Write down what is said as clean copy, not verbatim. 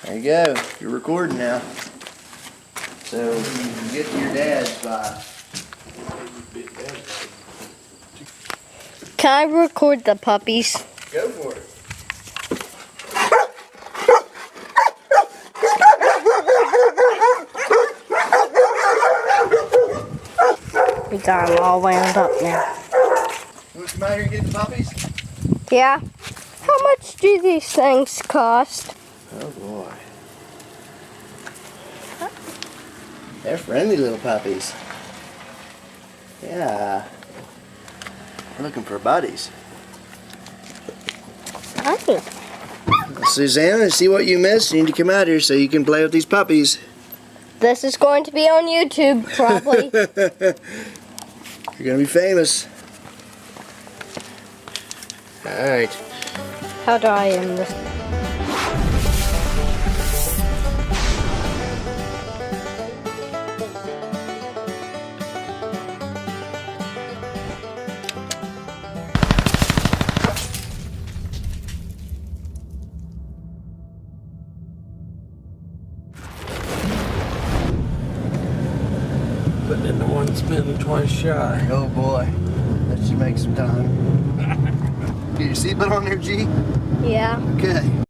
There you go. You're recording now. So you can get to your dad's by. Can I record the puppies? Go for it. We got them all wound up now. You want to come out here and get the puppies? Yeah. How much do these things cost? Oh boy. They're friendly little puppies. Yeah. We're looking for buddies. Hi. Susanna, see what you missed? You need to come out here so you can play with these puppies. This is going to be on YouTube, probably. You're gonna be famous. Alright. How do I end this? Putting in the one spin twice shy. Oh boy. That should make some time. Get your seatbelt on there, G? Yeah. Okay.